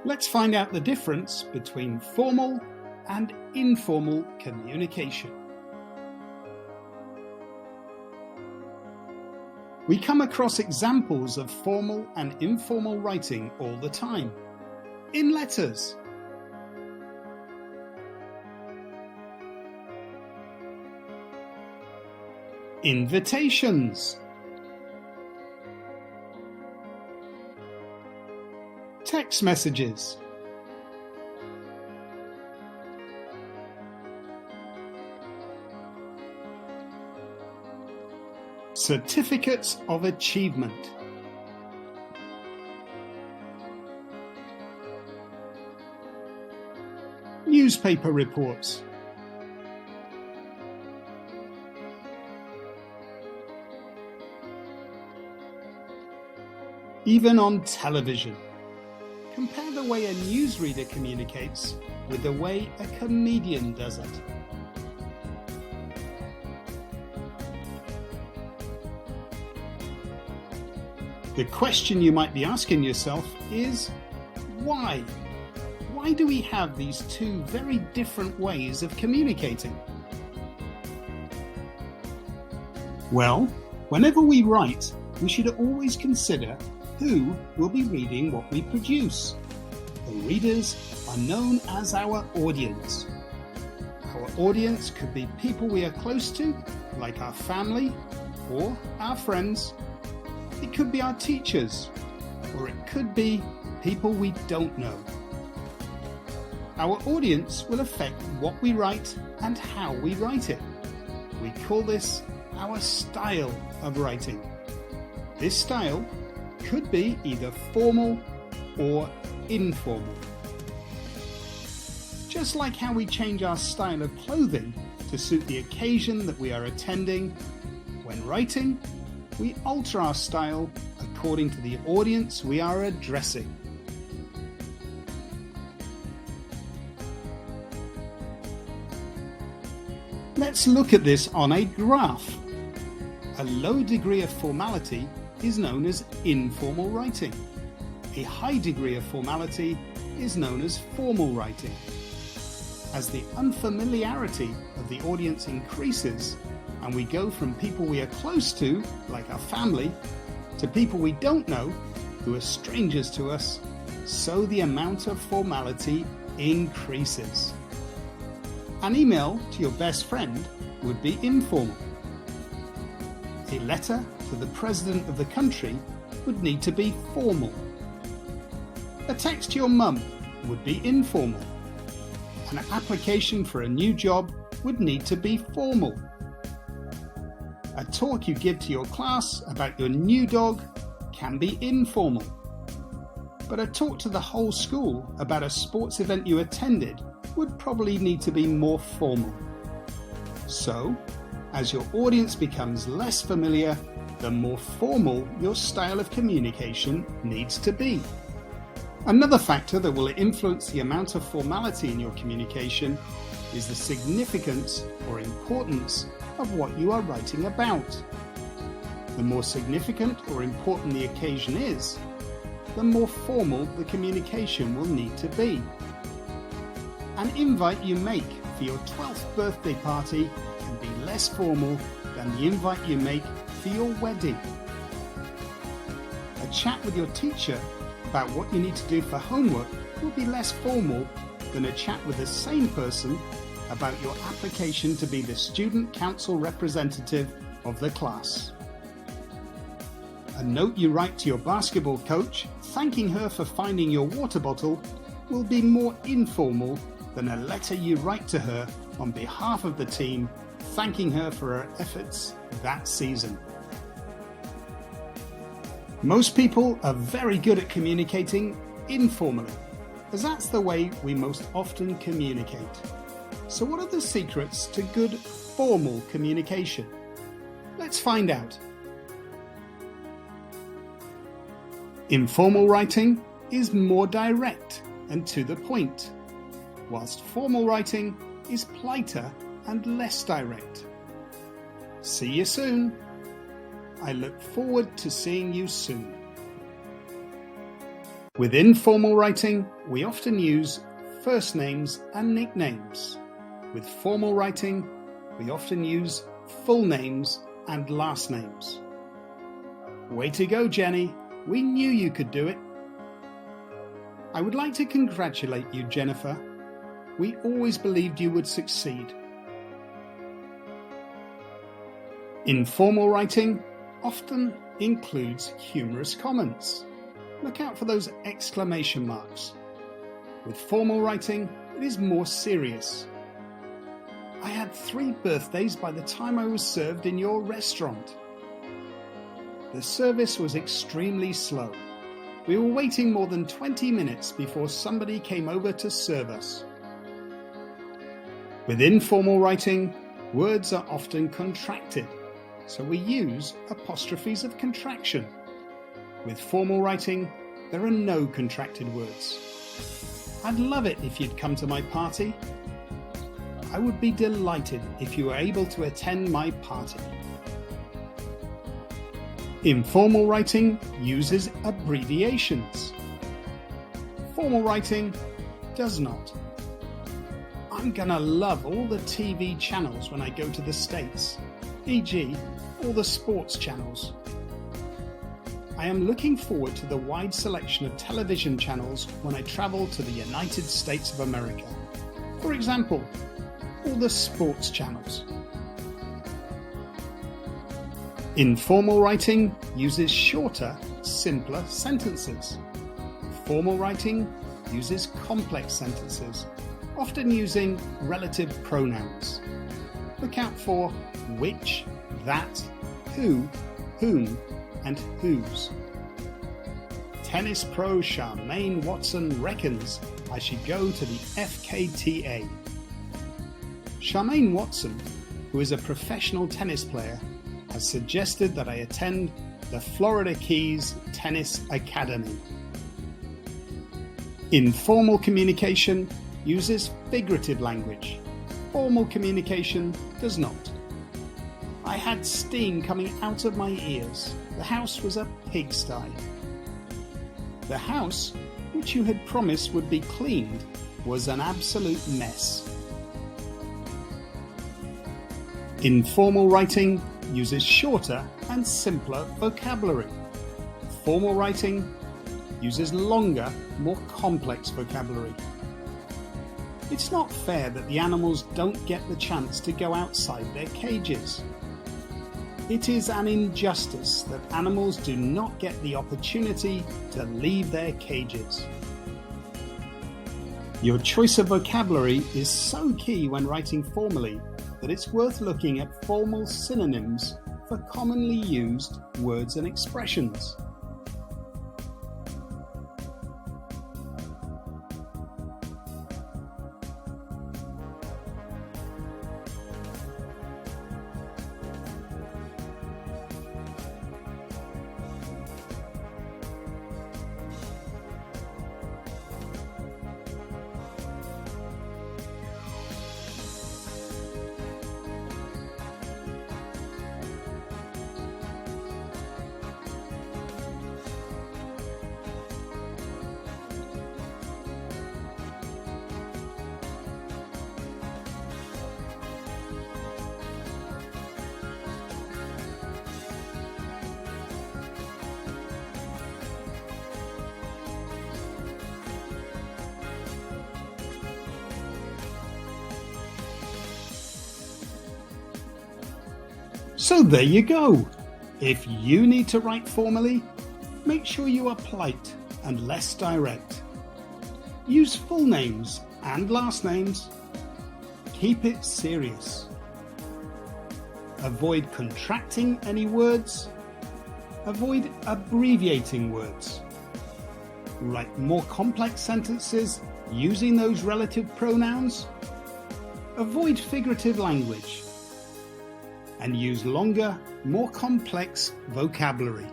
Let's find out the difference between formal and informal communication. We come across examples of formal and informal writing all the time. In letters, invitations, text messages, certificates of achievement, newspaper reports, even on television. Compare the way a newsreader communicates with the way a comedian does it. The question you might be asking yourself is, why? Why do we have these two very different ways of communicating? Well, whenever we write, we should always consider who will be reading what we produce. The readers are known as our audience. Our audience could be people we are close to, like our family or our friends. It could be our teachers, or it could be people we don't know. Our audience will affect what we write and how we write it. We call this our style of writing. This style could be either formal or informal. Just like how we change our style of clothing to suit the occasion that we are attending, when writing, we alter our style according to the audience we are addressing. Let's look at this on a graph. A low degree of formality is known as informal writing. A high degree of formality is known as formal writing. As the unfamiliarity of the audience increases, and we go from people we are close to, like our family, to people we don't know, who are strangers to us, so the amount of formality increases. An email to your best friend would be informal. A letter to the President of the country would need to be formal. A text to your mum would be informal. An application for a new job would need to be formal. A talk you give to your class about your new dog can be informal. But a talk to the whole school about a sports event you attended would probably need to be more formal. So, as your audience becomes less familiar, the more formal your style of communication needs to be. Another factor that will influence the amount of formality in your communication is the significance or importance of what you are writing about. The more significant or important the occasion is, the more formal the communication will need to be. An invite you make for your 12th birthday party can be less formal than the invite you make for your wedding. A chat with your teacher about what you need to do for homework will be less formal than a chat with the same person about your application to be the student council representative of the class. A note you write to your basketball coach thanking her for finding your water bottle will be more informal than a letter you write to her on behalf of the team thanking her for her efforts that season. Most people are very good at communicating informally, as that's the way we most often communicate. So what are the secrets to good formal communication? Let's find out. Informal writing is more direct and to the point, whilst formal writing is politer and less direct. See you soon. I look forward to seeing you soon. Within formal writing, we often use first names and nicknames. With formal writing, we often use full names and last names. Way to go, Jenny. We knew you could do it. I would like to congratulate you, Jennifer. We always believed you would succeed. Informal writing often includes humorous comments. Look out for those exclamation marks. With formal writing, it is more serious. I had 3 birthdays by the time I was served in your restaurant. The service was extremely slow. We were waiting more than 20 minutes before somebody came over to serve us. With informal writing, words are often contracted, so we use apostrophes of contraction. With formal writing, there are no contracted words. I'd love it if you'd come to my party. I would be delighted if you were able to attend my party. Informal writing uses abbreviations. Formal writing does not. I'm gonna love all the TV channels when I go to the States, e.g. all the sports channels. I am looking forward to the wide selection of television channels when I travel to the United States of America. For example, all the sports channels. Informal writing uses shorter, simpler sentences. Formal writing uses complex sentences, often using relative pronouns. Look out for which, that, who, whom, and whose. Tennis pro Charmaine Watson reckons I should go to the FKTA. Charmaine Watson, who is a professional tennis player, has suggested that I attend the Florida Keys Tennis Academy. Informal communication uses figurative language. Formal communication does not. I had steam coming out of my ears. The house was a pigsty. The house, which you had promised would be cleaned, was an absolute mess. Informal writing uses shorter and simpler vocabulary. Formal writing uses longer, more complex vocabulary. It's not fair that the animals don't get the chance to go outside their cages. It is an injustice that animals do not get the opportunity to leave their cages. Your choice of vocabulary is so key when writing formally that it's worth looking at formal synonyms for commonly used words and expressions. So there you go. If you need to write formally, make sure you are polite and less direct. Use full names and last names. Keep it serious. Avoid contracting any words. Avoid abbreviating words. Write more complex sentences using those relative pronouns. Avoid figurative language. And use longer, more complex vocabulary.